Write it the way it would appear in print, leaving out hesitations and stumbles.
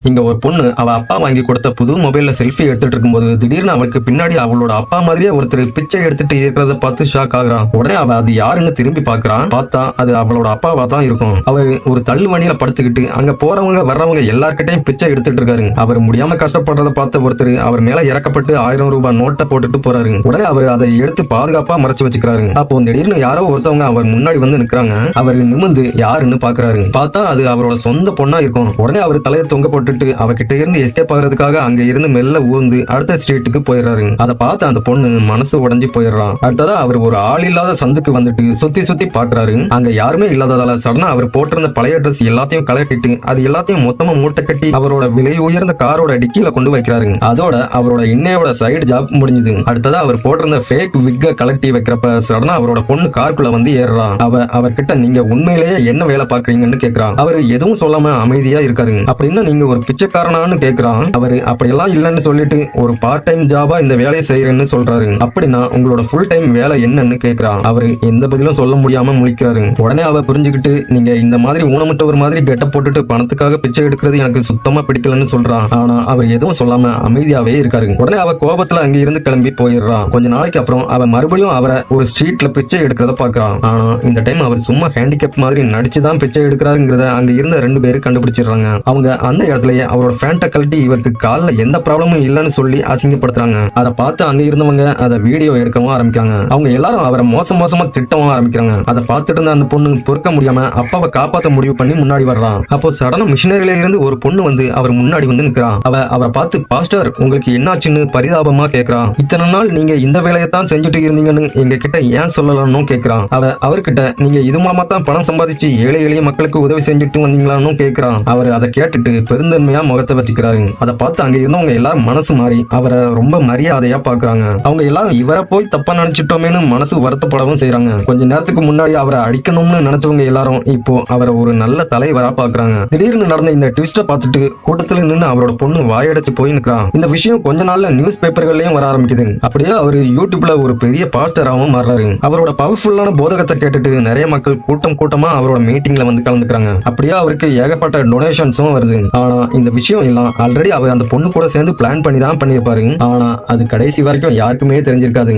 இங்க ஒரு பொண்ணு அவ அப்பா வாங்கி கொடுத்த புது மொபைல்ல செல்ஃபி எடுத்துட்டு இருக்கும்போது திடீர்னு அவளுக்கு பின்னாடி அவளோட அப்பா மாதிரியே ஒருத்தர் பிச்சை எடுத்துட்டு இருக்கிறத பார்த்து ஷாக் ஆகுறான். உடனே அவ அது யாருன்னு திரும்பி பாக்குறான். பார்த்தா அது அவளோட அப்பாவா தான் இருக்கும். அவர் ஒரு தள்ளு வண்டியில படுத்துக்கிட்டு அங்க போறவங்க வர்றவங்க எல்லார்கிட்டையும் பிச்சை எடுத்துட்டு இருக்காரு. அவர் முடியாம கஷ்டப்படுறத பார்த்த ஒருத்தர் அவர் மேல இறக்கப்பட்டு 1000 ரூபாய் நோட்டை போட்டுட்டு போறாரு. உடனே அவர் அதை எடுத்து பாதுகாப்பா மறைச்சு வச்சுக்கிறாரு. அப்போ திடீர்னு யாரோ ஒருத்தவங்க அவர் முன்னாடி வந்து நிக்கிறாங்க. அவர் நிமிந்து யாருன்னு பாக்குறாரு. பார்த்தா அது அவரோட சொந்த பொண்ணா இருக்கும். உடனே அவர் தலையை தொங்க போட்டுட்டு அவகிட்ட இருந்து எஸ்கேப் ஆகிறதுக்காக அங்க இருந்து மெல்ல ஊர்ந்து அடுத்த ஸ்ட்ரீட்டுக்கு போயிடுறாரு. அதை பார்த்து அந்த பொண்ணு மனசு உடைஞ்சு போயிடுறான். அடுத்ததா அவர் ஒரு ஆள் இல்லாத சந்துக்கு வந்துட்டு சுத்தி சுத்தி பாக்குறாரு. அங்க யாருமே இல்லாததால சடனா அவர் போட்டிருந்த பழைய ட்ரெஸ் எல்லாத்தையும் கலட்டிட்டு அது எல்லாத்தையும் மொத்தமா மூட்டை கட்டி அவரோட விலை உயர்ந்த காரோட டிக்கில கொண்டு வைக்கிறாரு. அதோட அவரோட இன்னையோட சைடு ஜாப் முடிஞ்சது. அடுத்ததா அவர் போட்டிருந்த ஃபேக் விக்க கலட்டி வைக்கிறப்ப சடனா அவரோட பொண்ணு காருக்குள்ள வந்து ஏறுறான். அவர்கிட்ட நீங்க உண்மையிலேயே என்ன வேலை பாக்குறீங்கன்னு கேக்குறான். அவரு எதுவும் சொல்லாம அமைதியா இருக்காரு. அப்படின்னா நீங்க ஒரு பிச்சைக்காரனான்னு கேக்குறான். அவரு அப்படியெல்லாம் இல்லன்னு சொல்லிட்டு ஒரு பார்ட் டைம் ஜாபா இந்த வேலையை செய்யறேன்னு சொல்றாரு. அப்படின்னா உங்களோட ஃபுல் டைம் வேலை என்னன்னு கேக்குறான். அவரு எந்த பதிலும் சொல்ல முடியாம முழிக்கிறாரு. உடனே அவ புரிஞ்சுக்கிட்டு நீங்க இந்த மாதிரி ஊனமுற்றவர் மாதிரி கெட்ட போட்டுட்டு பணத்துக்காக பிச்சை எடுக்கிறது எனக்கு சுத்தமா பிடிக்கலன்னு சொல்றான். ஆனா அவர் எதுவும் சொல்லாம அமைதியாவே இருக்காரு. உடனே அவ கோபத்துல அங்க இருந்து கிளம்பி போயிடுறான். கொஞ்ச நாளைக்கு அப்புறம் அவ மறுபடியும் அவரை ஒரு ஸ்ட்ரீட்ல பிச்சை எடுக்கிறத பாக்குறான். ஆனா இந்த டைம் அவர் சும்மா ஹேண்டிகேப் மாதிரி நடிச்சுதான் பிச்சை எடுக்கிறாருங்கிறத அங்க இருந்த 2 பேரு கண்டுபிடிச்சிடுறாங்க. அவங்க அந்த இடத்துலயே அவரோட ஃபேண்ட்டை கழட்டி இவருக்கு கால்ல எந்த ப்ராப்ளமும் இல்லைன்னு சொல்லி அசிங்கப்படுத்துறாங்க. அதை பார்த்து அங்க இருந்தவங்க அதை வீடியோ எடுக்கவும் ஆரம்பிக்காங்க. அவங்க எல்லாரும் அவரை மோசமா திட்டவும் ஆரம்பிக்கிறாங்க. அதை பார்த்துட்டு இருந்த அந்த பொண்ணு பொறுக்க முடியாம அப்பாவை காப்பாற்ற முடிவு பண்ணி முன்னாடி வர்றான். அப்போ சடனா மிஷினரியில இருந்து ஒரு பொண்ணு வந்து அவர் முன்னாடி வந்து நிற்கிறான். அவரை பார்த்து பாஸ்டர் உங்களுக்கு என்னாச்சுன்னு பரிதாபமா கேட்கிறான். இத்தனை நாள் நீங்க இந்த வேலையை தான் செஞ்சுட்டு இருந்தீங்கன்னு எங்க கிட்ட ஏன் சொல்லலாம்னு கேட்கிறான். அவர்கிட்ட நீங்க இது மூலமா தான் பணம் சம்பாதிச்சு ஏழை எளிய மக்களுக்கு உதவி செஞ்சுட்டு வந்தீங்களான்னு கேட்கிறான். அவர் அதை கேட்டுட்டு பெருந்தன்மையா முகத்தை வச்சுக்கிறாரு. அதை பார்த்து அங்க இருந்தவங்க எல்லாரும் மனசு மாறி அவரை ரொம்ப மரியாதையா பாக்குறாங்க. அவங்க எல்லாரும் இவரை போய் தப்பா நினைச்சிட்டோமேனு மனசு வருத்தப்படவும் செய்யறாங்க. கொஞ்ச நேரத்துக்கு முன்னாடி அவரை அடிக்கணும்னு நினைச்சவங்க எல்லாரும் இப்போ அவரை ஒரு நல்ல தலைவரா பாக்குறாங்க. திடீர்னு நடந்த இந்த ட்விஸ்ட பார்த்துட்டு கூட்டத்துல நின்று அவரோட பொண்ணு வாயடைச்சு போய் நிற்கிறான். இந்த விஷயம் கொஞ்ச நாள்ல நியூஸ் பேப்பர்கள்லயும் வர ஆரம்பிக்குது. அப்படியே அவரு யூடியூப்ல ஒரு பெரிய பாஸ்டராகவும் மாறுறாரு. அவரோட பவர்ஃபுல்லான போதகத்தை கேட்டுட்டு நிறைய மக்கள் கூட்டமா அவரோட மீட்டிங்ல வந்து கலந்துக்கிறாங்க. அப்படியே அவருக்கு ஏகப்பட்ட டொனேஷன்ஸும் வருது. ஆனா இந்த விஷயம் எல்லாம் ஆல்ரெடி அவர் அந்த பொண்ணு கூட சேர்ந்து பிளான் பண்ணி தான் பண்ணியிருப்பாரு. ஆனா அது கடைசி வரைக்கும் யாருக்குமே தெரிஞ்சிருக்காது.